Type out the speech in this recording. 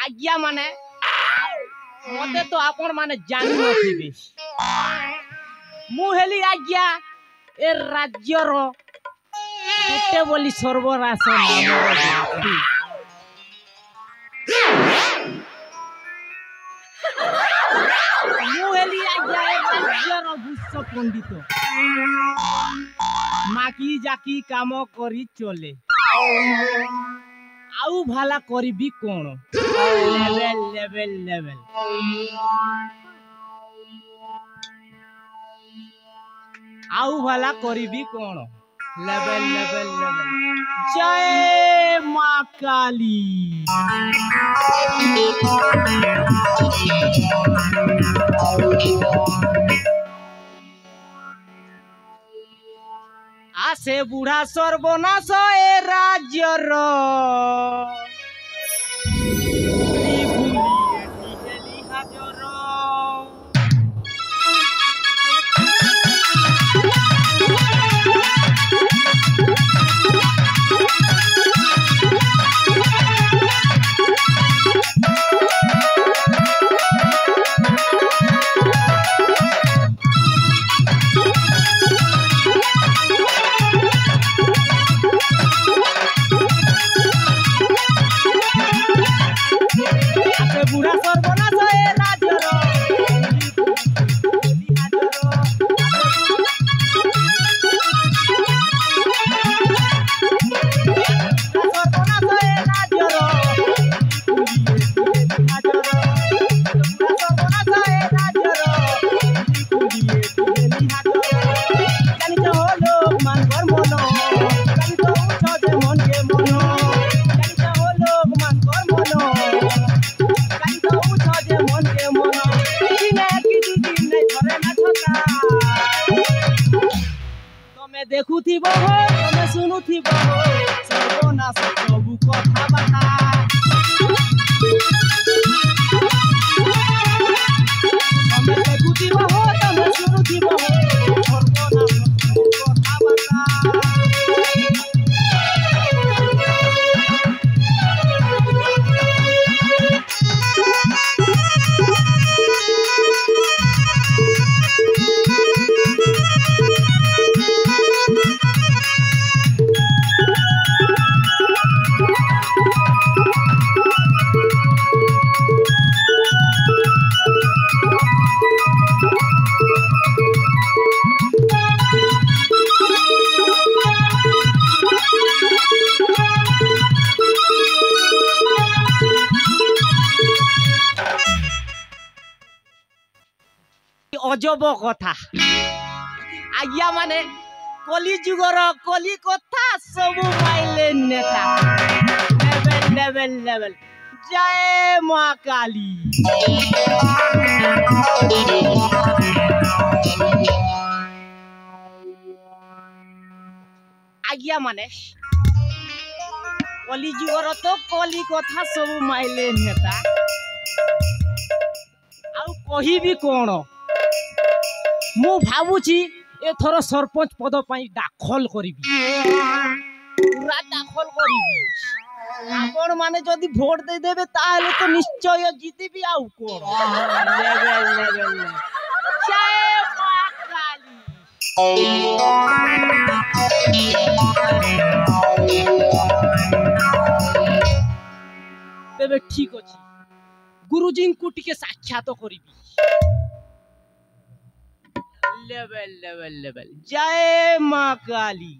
आज्ञा माने मते तो आपण माने जानि नथिबे मु हेली आज्ञा ए राज्यर गोटे बोली सर्वरास नाम मु हेली आज्ञा ए राज्यर भूष पंडित माकी जाकी काम करी चले आउ भाला करिबी कोन लेवल लेवल लेवल आउ भाला करिबी कोन लेवल लेवल लेवल जय मां काली आसे बुढ़ा सर्वनाश ए राज्यर देखु थी बहो तमे सुनु थी बहो सर्वनाश सबु कथा बता तमे देखु थी बहो तमे सुनु थी बहो सर्वनाश सबु कथा बता अजब कथा आज्ञा माने कली जुगर कली कथा सब पाइले नेता लेवल लेवल लेवल जय मां काली आज्ञा माने कली जुगर तो कली कथा सब माइले नेता आउ कही भी कोन मु भावुची एथर सरपंच पद पाई दाखल करिबी पूरा दाखल करिबी आपण माने जदी वोट दे देबे ताले तो निश्चय जीतीबी आउ कोन लेवल लेवल जय मां काली तेबे ठीक अछि गुरुजी को टिके साक्षात करिबी लेवल लेवल लेवल जय मां काली।